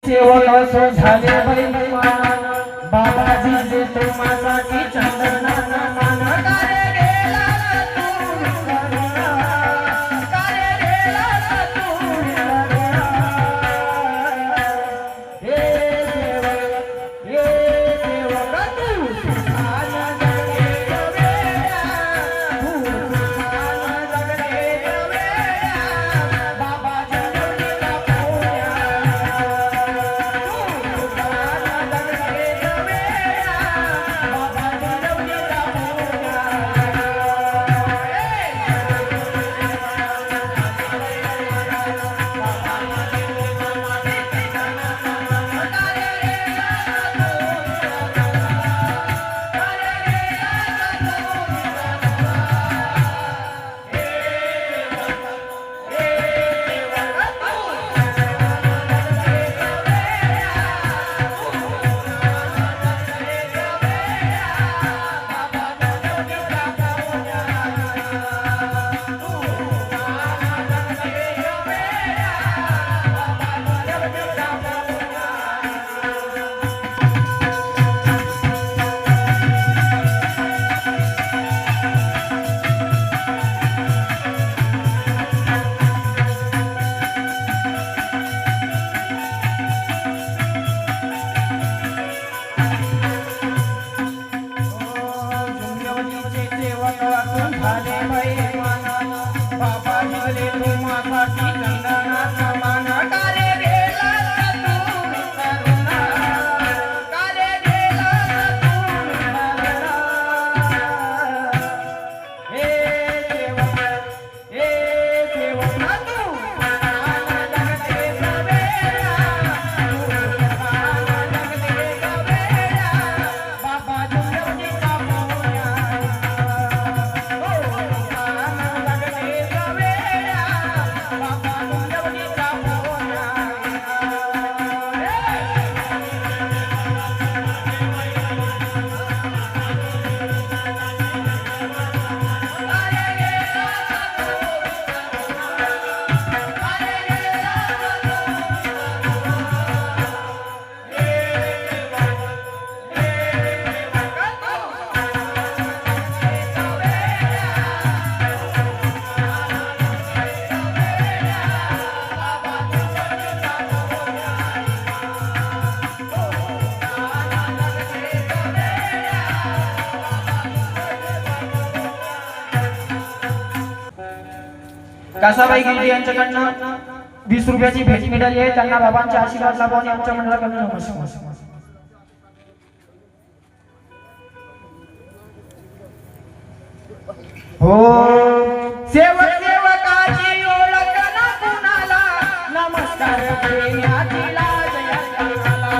सेवक असो झाले बैमान बाबाजी जे तुम्हासाठी चंदनाचा मान कार्य गेला तू विसरला कार्य गेला तू विसरला हे सेवक तू सुखान जगले वेळा तू सुखान जगले वेळा बाबाजी जगलेला पोया कासाबाई गिरडी यांच्याकडनं 20 रुपयाची भेट मिळाली आहे. त्यांना बाबांचे आशीर्वाद लाभून आमच्या मंडळाकडून नमस्कार. हो सेवकाची ओळख ना कुणाला नमस्कार देण्याची लाज या जगाला.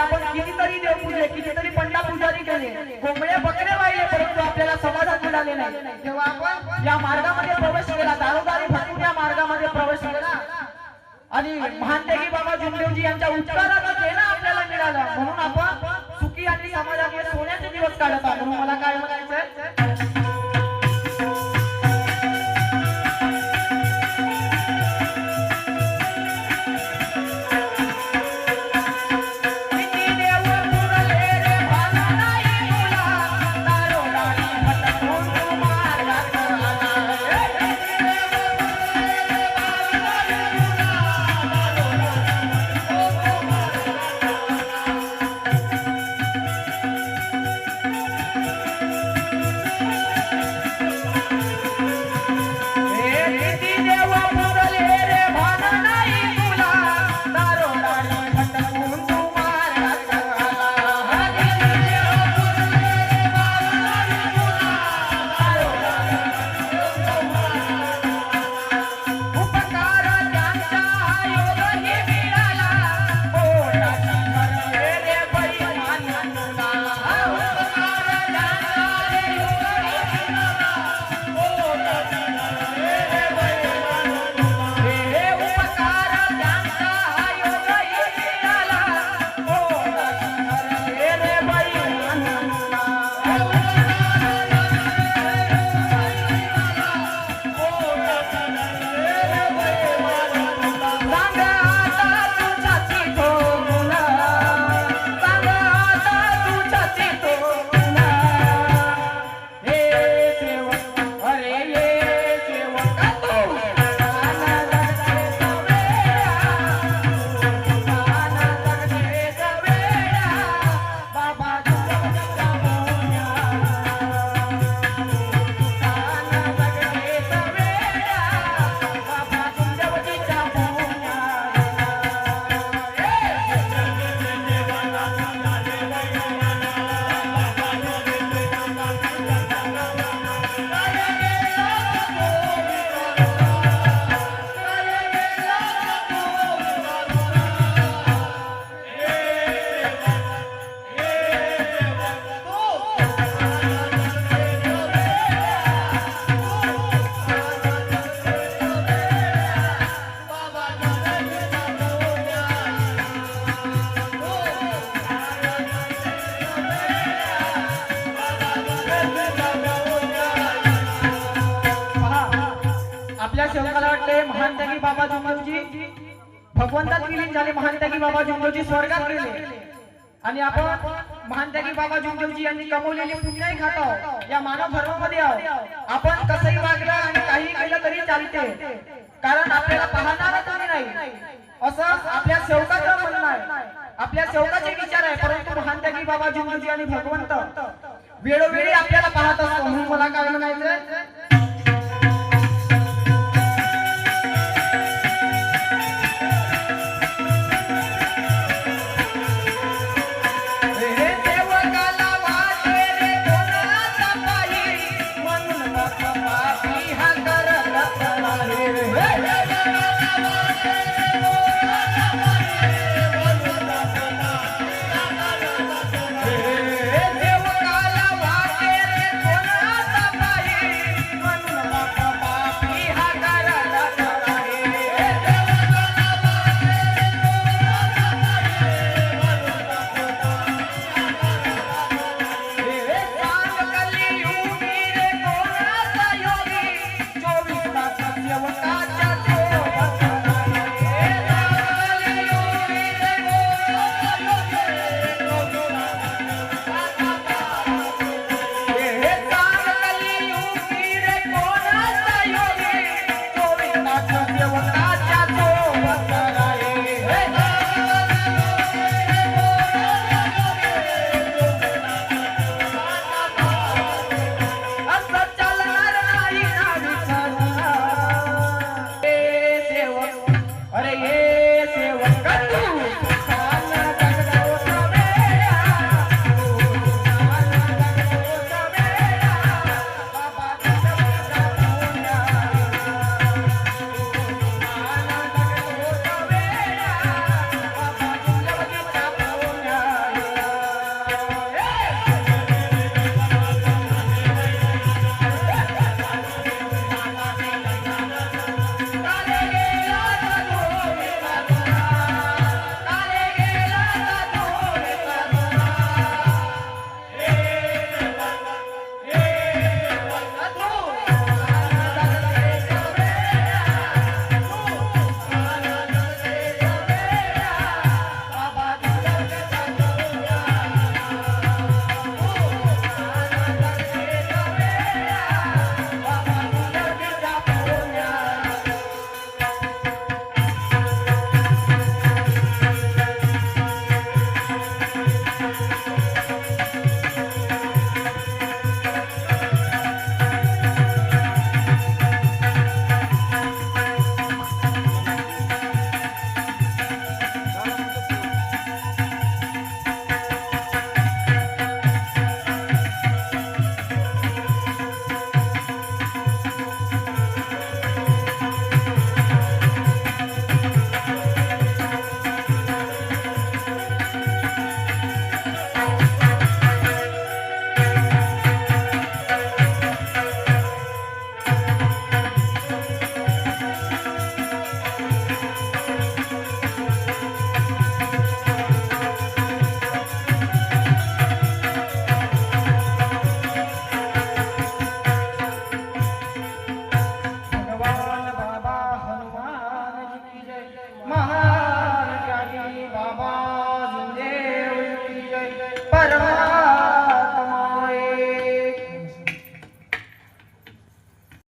आपण कितीतरी देव पूजले, कितीतरी पंडा पुजारी केले, कोंबड्या बकरे वाहिले, परंतु आपल्याला समाधान मिळाले नाही. तेव्हा आपण या मार्गामध्ये प्रवेश केला, दारोदारी भटकून या मार्गामध्ये प्रवेश केला आणि महानतेगी बाबा जुमदेवजी यांच्या उपकाराचं देणं आपल्याला मिळालं. म्हणून आपण सुखी आणि समाजामध्ये सोन्याचे दिवस काढत आहोत. म्हणून मला काय म्हणायचंय, सेवकाला वाटते महानतेगी बाबा जुमदेवजी भगवंतात विलीन झाले, महानतेगी बाबा जुमदेवजी स्वर्गात गेले आणि आपण महानतेगी बाबा जुमदेवजी यांनी कमवलेली पुण्याही खात आहोत. या मानव धर्मामध्ये आहोत. आपण कसंही वागलं आणि काही केलं तरी चालते, कारण आपल्याला पाहणारा कोणी नाही असं आपल्या सेवकाचं म्हणणं आहे, आपल्या सेवकाचे विचार आहे. परंतु महानतेगी बाबा जुमदेवजी आणि भगवंत वेळोवेळी आपल्याला पाहत असतो. म्हणून मला काय म्हणायचंय,